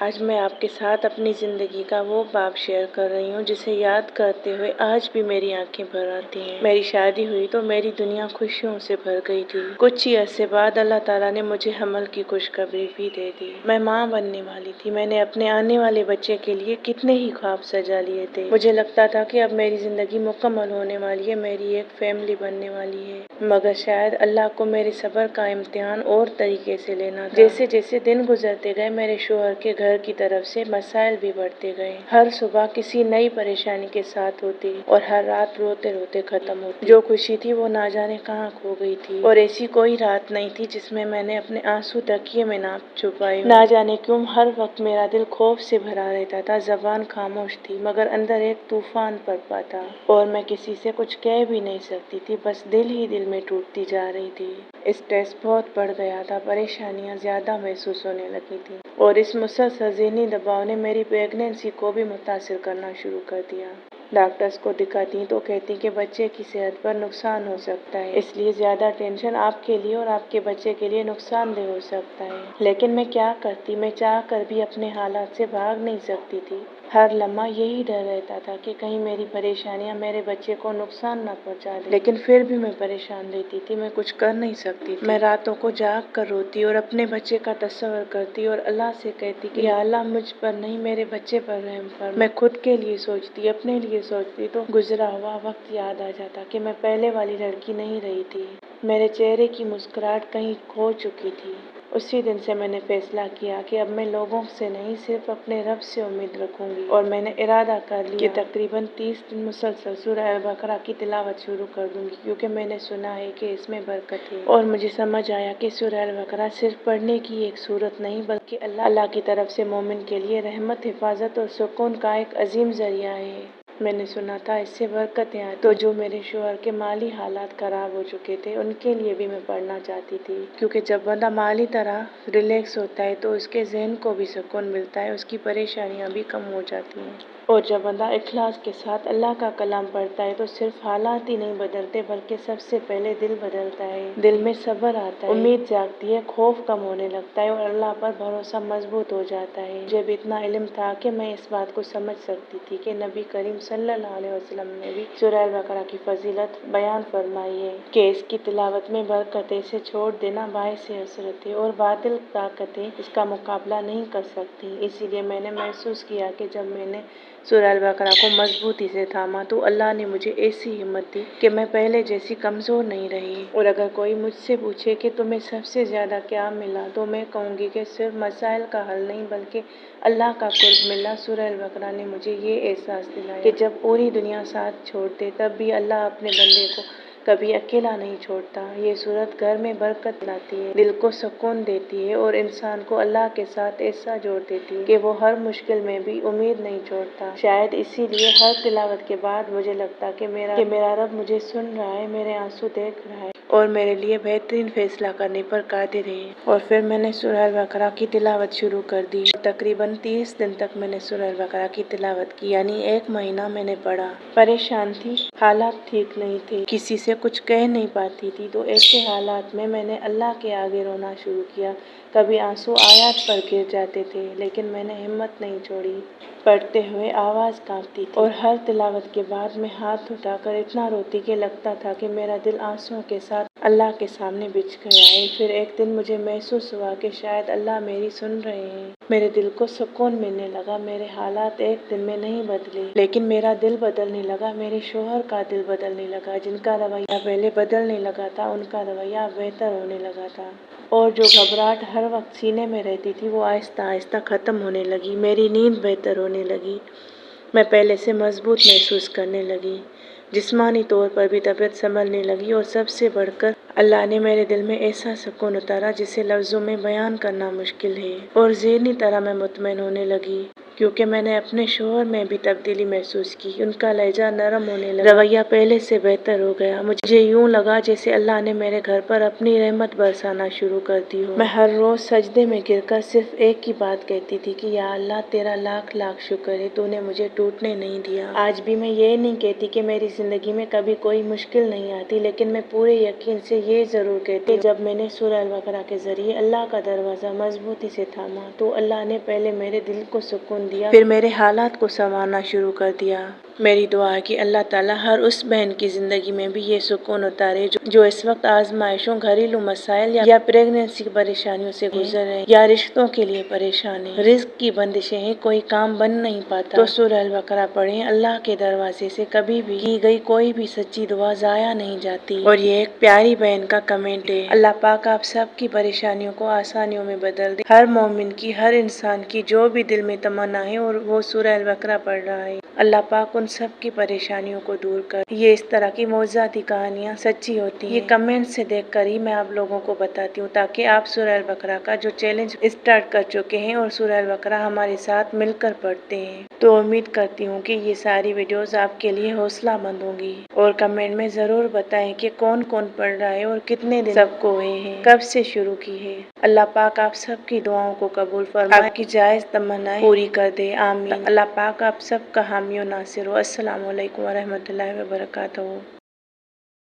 آج میں آپ کے ساتھ اپنی زندگی کا وہ باب شیئر کر رہی ہوں جسے یاد کرتے ہوئے آج بھی میری آنکھیں بھر آتی ہیں۔ میری شادی ہوئی تو میری دنیا خوشیوں سے بھر گئی تھی۔ کچھ ہی عرصے بعد اللہ تعالیٰ نے مجھے حمل کی خوشخبری بھی دے دی۔ میں ماں بننے والی تھی۔ میں نے اپنے آنے والے بچے کے لیے کتنے ہی خواب سجا لیے تھے۔ مجھے لگتا تھا کہ اب میری زندگی مکمل ہونے والی ہے، میری ایک فیملی بننے والی ہے، مگر شاید اللہ کو میرے صبر کا امتحان اور طریقے سے لینا تھا۔ جیسے جیسے دن گزرتے گئے میرے شوہر کے گھر کی طرف سے مسائل بھی بڑھتے گئے۔ ہر صبح کسی نئی پریشانی کے ساتھ ہوتی اور ہر رات روتے روتے ختم ہوتی۔ جو خوشی تھی وہ نہ جانے کہاں کھو گئی تھی، اور ایسی کوئی رات نہیں تھی جس میں نے اپنے آنسو تکیے میں نہ چھپائے ہوں۔ نہ جانے کیوں ہر وقت میرا دل خوف سے بھرا رہتا تھا۔ زبان خاموش تھی مگر اندر ایک طوفان برپا تھا، اور میں کسی سے کچھ کہہ بھی نہیں سکتی تھی، بس دل ہی دل میں ٹوٹتی جا رہی تھی۔ اسٹریس بہت بڑھ گیا تھا، پریشانیاں زیادہ محسوس ہونے لگی تھیں، اور اس مسلسل ذہنی دباؤ نے میری پریگنینسی کو بھی متاثر کرنا شروع کر دیا۔ ڈاکٹرز کو دکھاتی تو کہتی کہ بچے کی صحت پر نقصان ہو سکتا ہے، اس لیے زیادہ ٹینشن آپ کے لیے اور آپ کے بچے کے لیے نقصان دہ ہو سکتا ہے۔ لیکن میں کیا کرتی؟ میں چاہ کر بھی اپنے حالات سے بھاگ نہیں سکتی تھی۔ ہر لمحہ یہی ڈر رہتا تھا کہ کہیں میری پریشانیاں میرے بچے کو نقصان نہ پہنچا دیں۔ لیکن پھر بھی میں پریشان رہتی تھی، میں کچھ کر نہیں سکتی تھی۔ میں راتوں کو جاگ کر روتی اور اپنے بچے کا تصور کرتی اور اللہ سے کہتی کہ یا اللہ مجھ پر نہیں میرے بچے پر رحم فرما۔ میں خود کے لیے سوچتی، اپنے لیے سوچتی تو گزرا ہوا وقت یاد آ جاتا کہ میں پہلے والی لڑکی نہیں رہی تھی۔ میرے چہرے کی مسکراہٹ کہیں کھو چکی تھی۔ اسی دن سے میں نے فیصلہ کیا کہ اب میں لوگوں سے نہیں صرف اپنے رب سے امید رکھوں گی، اور میں نے ارادہ کر لیا کہ تقریباً 30 دن مسلسل سورہ البقرہ کی تلاوت شروع کر دوں گی، کیونکہ میں نے سنا ہے کہ اس میں برکت ہے۔ اور مجھے سمجھ آیا کہ سورہ البقرہ صرف پڑھنے کی ایک سورت نہیں بلکہ اللہ کی طرف سے مومن کے لیے رحمت، حفاظت اور سکون کا ایک عظیم ذریعہ ہے۔ میں نے سنا تھا اس سے برکتیں آتی ہیں، تو جو میرے شوہر کے مالی حالات خراب ہو چکے تھے ان کے لیے بھی میں پڑھنا چاہتی تھی، کیونکہ جب بندہ مالی طرح ریلیکس ہوتا ہے تو اس کے ذہن کو بھی سکون ملتا ہے، اس کی پریشانیاں بھی کم ہو جاتی ہیں۔ اور جب بندہ اخلاص کے ساتھ اللہ کا کلام پڑھتا ہے تو صرف حالات ہی نہیں بدلتے بلکہ سب سے پہلے دل بدلتا ہے، دل میں صبر آتا ہے، امید جاگتی ہے، خوف کم ہونے لگتا ہے اور اللہ پر بھروسہ مضبوط ہو جاتا ہے۔ جب اتنا علم تھا کہ میں اس بات کو سمجھ سکتی تھی کہ نبی کریم صلی اللہ علیہ وسلم نے بھی سورہ البقرہ کی فضیلت بیان فرمائی ہے کہ اس کی تلاوت میں برکت ہے، اسے چھوڑ دینا باعث حسرت ہے اور باطل طاقتیں اس کا مقابلہ نہیں کر سکتی۔ اسی لیے میں نے محسوس کیا کہ جب میں نے سورہ البقرہ کو مضبوطی سے تھاما تو اللہ نے مجھے ایسی ہمت دی کہ میں پہلے جیسی کمزور نہیں رہی۔ اور اگر کوئی مجھ سے پوچھے کہ تمہیں سب سے زیادہ کیا ملا تو میں کہوں گی کہ صرف مسائل کا حل نہیں بلکہ اللہ کا قرب ملا۔ سورہ البقرہ نے مجھے یہ احساس دلایا کہ جب پوری دنیا ساتھ چھوڑ دے تب بھی اللہ اپنے بندے کو کبھی اکیلا نہیں چھوڑتا۔ یہ سورت گھر میں برکت لاتی ہے، دل کو سکون دیتی ہے اور انسان کو اللہ کے ساتھ ایسا جوڑ دیتی ہے کہ وہ ہر مشکل میں بھی امید نہیں چھوڑتا۔ شاید اسی لیے ہر تلاوت کے بعد مجھے لگتا کہ میرا رب مجھے سن رہا ہے، میرے آنسو دیکھ رہا ہے اور میرے لیے بہترین فیصلہ کرنے پر قادر ہے۔ اور پھر میں نے سورہ البقرہ کی تلاوت شروع کر دی۔ تقریباً 30 دن تک میں نے سورہ البقرہ کی تلاوت کی، یعنی 1 مہینہ میں نے پڑھا۔ پریشان تھی، حالات ٹھیک نہیں تھے، کسی سے کچھ کہہ نہیں پاتی تھی، تو ایسے حالات میں نے اللہ کے آگے رونا شروع کیا۔ کبھی آنسو آیات پر گر جاتے تھے لیکن میں نے ہمت نہیں چھوڑی، پڑھتے ہوئے آواز کانپتی تھی اور ہر تلاوت کے بعد میں ہاتھ اٹھا کر اتنا روتی کہ لگتا تھا کہ میرا دل آنسوؤں کے ساتھ اللہ کے سامنے بچھ گیا ہے۔ پھر ایک دن مجھے محسوس ہوا کہ شاید اللہ میری سن رہے ہیں۔ میرے دل کو سکون ملنے لگا۔ میرے حالات ایک دن میں نہیں بدلے لیکن میرا دل بدلنے لگا، میرے شوہر کا دل بدلنے لگا، جن کا رویہ پہلے بدلنے لگا تھا ان کا رویہ بہتر ہونے لگا تھا، اور جو گھبراہٹ ہر وقت سینے میں رہتی تھی وہ آہستہ آہستہ ختم ہونے لگی۔ میری نیند بہتر ہونے لگی، میں پہلے سے مضبوط محسوس کرنے لگی، جسمانی طور پر بھی طبیعت سنبھلنے لگی، اور سب سے بڑھ کر اللہ نے میرے دل میں ایسا سکون اتارا جسے لفظوں میں بیان کرنا مشکل ہے، اور ذہنی طرح میں مطمئن ہونے لگی۔ کیونکہ میں نے اپنے شوہر میں بھی تبدیلی محسوس کی۔ ان کا لہجہ نرم ہونے لگا، رویہ پہلے سے بہتر ہو گیا۔ مجھے یوں لگا جیسے اللہ نے میرے گھر پر اپنی رحمت برسانا شروع کر دی ہو۔ میں ہر روز سجدے میں گر کر صرف ایک ہی بات کہتی تھی کہ یا اللہ، تیرا لاکھ لاکھ شکر ہے، تو نے مجھے ٹوٹنے نہیں دیا۔ آج بھی میں یہ نہیں کہتی کہ میری زندگی میں کبھی کوئی مشکل نہیں آتی، لیکن میں پورے یقین سے یہ ضرور کہتی ہوں کہ جب میں نے سورہ البقرہ کے ذریعے اللہ کا دروازہ مضبوطی سے تھاما تو اللہ نے پہلے میرے دل کو سکون دیا، پھر میرے حالات کو سنوارنا شروع کر دیا۔ میری دعا ہے کہ اللہ تعالیٰ ہر اس بہن کی زندگی میں بھی یہ سکون اتارے جو اس وقت آزمائشوں، گھریلو مسائل یا پریگننسی کی پریشانیوں سے گزر رہے ہیں، یا رشتوں کے لیے پریشان ہیں، رزق کی بندشیں ہیں، کوئی کام بن نہیں پاتا، تو سورہ البقرہ پڑھیں۔ اللہ کے دروازے سے کبھی بھی کی گئی کوئی بھی سچی دعا ضائع نہیں جاتی۔ اور یہ ایک پیاری بہن کا کمنٹ ہے، اللہ پاک آپ سب کی پریشانیوں کو آسانیوں میں بدل دے۔ ہر مومن کی، ہر انسان کی جو بھی دل میں تمنا ہے اور وہ سورہ البقرہ پڑھ رہا ہے، اللہ پاک ان سب کی پریشانیوں کو دور کر۔ یہ اس طرح کی معجزاتی کہانیاں سچی ہوتی ہیں، یہ کمنٹ سے دیکھ کر ہی میں آپ لوگوں کو بتاتی ہوں تاکہ آپ سورہ البقرہ کا جو چیلنج اسٹارٹ کر چکے ہیں اور سورہ البقرہ ہمارے ساتھ مل کر پڑھتے ہیں، تو امید کرتی ہوں کہ یہ ساری ویڈیوز آپ کے لیے حوصلہ مند ہوں گی۔ اور کمنٹ میں ضرور بتائیں کہ کون کون پڑھ رہا ہے اور کتنے دن سب کو ہوئے ہیں، کب سے شروع کی ہے۔ اللہ پاک آپ سب کی دعاؤں کو قبول فرمائے، آپ کی جائز تمنائیں پوری کر دے، آمین۔ اللہ پاک آپ سب کا حامی و ناصر ہو۔ السلام علیکم ورحمۃ اللہ وبرکاتہ۔